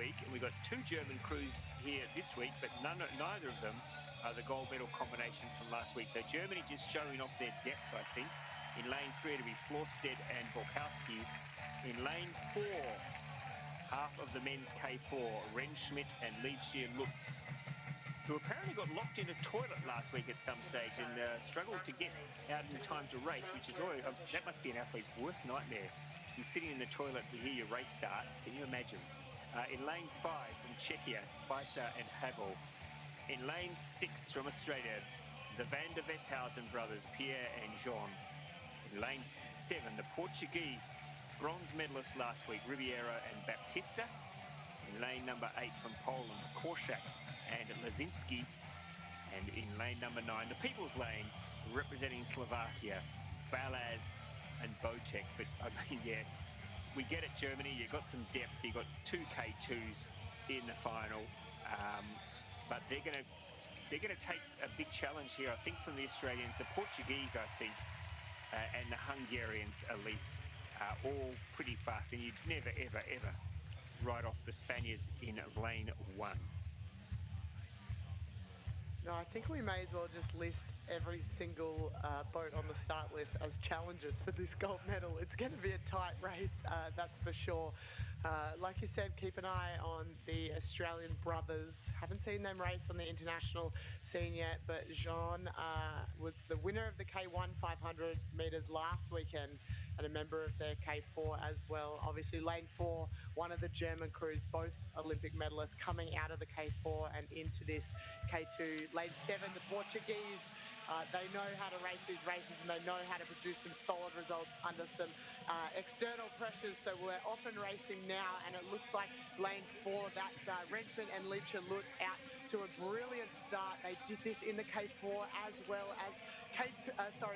week, and we got 2 German crews here this week, but neither of them are the gold medal combination from last week. So Germany just showing off their depth, I think. In lane 3, it'll be Florsted and Borkowski. In lane 4, half of the men's K4, Rentschmidt and Liebschier Lutz, who apparently got locked in a toilet last week at some stage and struggled to get out in time to race, which is always, that must be an athlete's worst nightmare. You're sitting in the toilet to hear your race start. Can you imagine? In lane 5 from Czechia, Spicer and Havel. In lane 6 from Australia, the Van der Westhausen brothers, Pierre and Jean. In lane 7, the Portuguese bronze medalists last week, Riviera and Baptista. In lane number 8 from Poland, Korczak and Lazinski. And in lane number 9, the People's Lane, representing Slovakia, Balaz and Botek. But I mean, yeah, we get it, Germany. You've got some depth. You've got 2 K2s in the final. But they're going to take a big challenge here, I think, from the Australians. The Portuguese, I think, and the Hungarians, Elise, are all pretty fast. And you'd never, ever, ever write off the Spaniards in lane 1. No, I think we may as well just list every single boat on the start list as challengers for this gold medal. It's going to be a tight race, that's for sure. Like you said, keep an eye on the Australian brothers. Haven't seen them race on the international scene yet, but Jean was the winner of the K1 500 metres last weekend and a member of their K4 as well. Obviously, lane 4, one of the German crews, both Olympic medalists coming out of the K4 and into this K2. Lane 7, the Portuguese. They know how to race these races and they know how to produce some solid results under some external pressures. So we're often racing now, and it looks like lane 4, that's Rentschmidt and Liebschier Lutz out to a brilliant start. They did this in the K4 as well as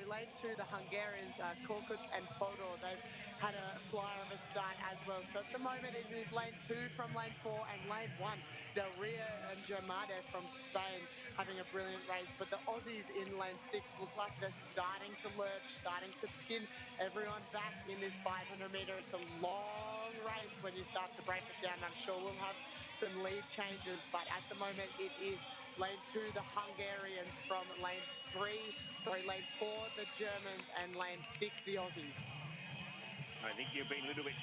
lane 2, the Hungarians, Korkut and Fodor. They've had a flyer of a start as well. So at the moment it is lane 2 from lane 4 and lane 1, Del Rio and Germade from Spain having a brilliant race. But the Aussies in lane 6 look like they're starting to lurch, starting to pin everyone back in this 500 metre. It's a long race when you start to break it down. I'm sure we'll have some lead changes, but at the moment it is lane 2, the Hungarians, from lane 4, the Germans, and lane 6, the Aussies. I think you've been a little bit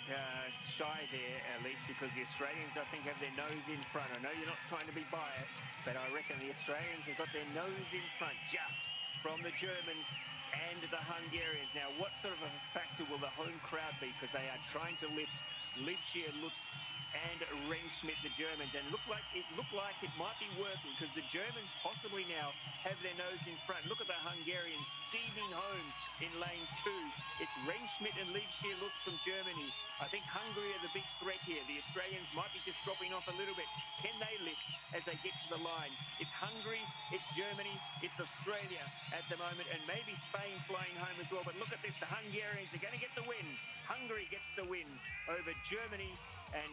shy there, at least, because the Australians, I think, have their nose in front. I know you're not trying to be biased, but I reckon the Australians have got their nose in front just from the Germans and the Hungarians. Now, what sort of a factor will the home crowd be? Because they are trying to lift Liebschier Lutz and Rentschmidt, the Germans, and it looked like it might be working, because the Germans possibly now have their nose in front. Look at the Hungarians steaming home in lane 2. It's Rentschmidt and Liebschier Lutz from Germany. I think Hungary are the big threat here. The Australians might be just dropping off a little bit. Can they lift as they get to the line? It's Hungary, it's Germany, it's Australia at the moment, and maybe Spain flying home as well. But look at this, the Hungarians are going to get the win. Hungary gets the win over Germany, and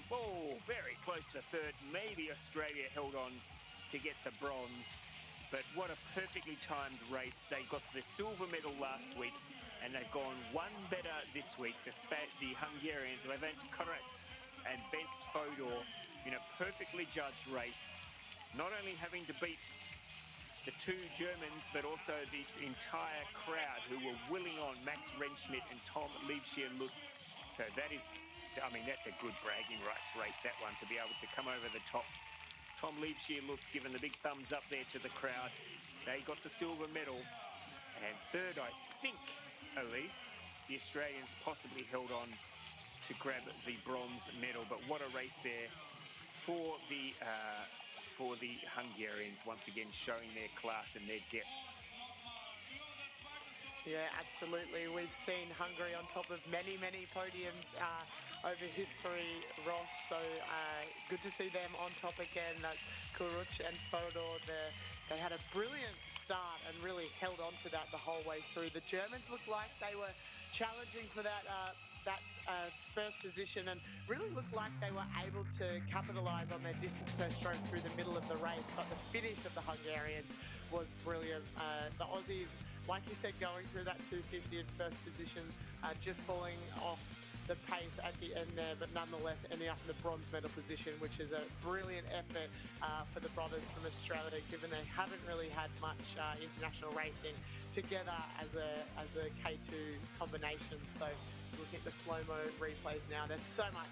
very close to third. Maybe Australia held on to get the bronze. But what a perfectly timed race. They got the silver medal last week, and they've gone one better this week. The Hungarians, Levent Koretz and Bence Fodor, in a perfectly judged race, not only having to beat the 2 Germans, but also this entire crowd who were willing on Max Rentschmidt and Tom Liebschier Lutz. So that is, I mean, that's a good bragging rights race, that one, to be able to come over the top. Tom Liebschier Lutz giving the big thumbs up there to the crowd. They got the silver medal. And third, I think, Elise, the Australians possibly held on to grab the bronze medal. But what a race there for the Hungarians, once again showing their class and their depth. Yeah, absolutely. We've seen Hungary on top of many, many podiums over history, Ross. So good to see them on top again. That's Kuruc and Fodor. They had a brilliant start and really held on to that the whole way through. The Germans looked like they were challenging for that first position, and really looked like they were able to capitalise on their distance per stroke through the middle of the race. But the finish of the Hungarians was brilliant. The Aussies, like you said, going through that 250 in first position, just falling off the pace at the end there, but nonetheless ending up in the bronze medal position, which is a brilliant effort for the brothers from Australia, given they haven't really had much international racing together as a K2 combination. So looking at the slow-mo replays now, there's so much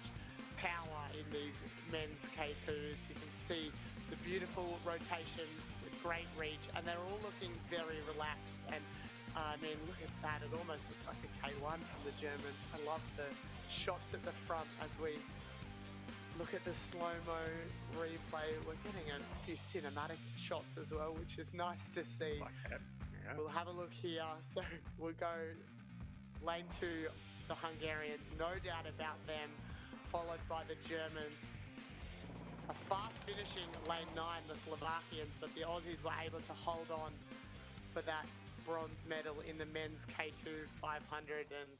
power in these men's K2s. You can see the beautiful rotations with great reach, and they're all looking very relaxed. And I mean, look at that. It almost looks like a K1 from the Germans. I love the shots at the front as we look at the slow-mo replay. We're getting a few cinematic shots as well, which is nice to see. Like that. Yeah. We'll have a look here. So we'll go lane 2, the Hungarians, no doubt about them, followed by the Germans. A fast finishing lane 9, the Slovakians, but the Aussies were able to hold on for that bronze medal in the men's K2 500, and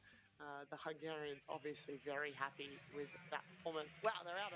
the Hungarians obviously very happy with that performance. Wow, they're out of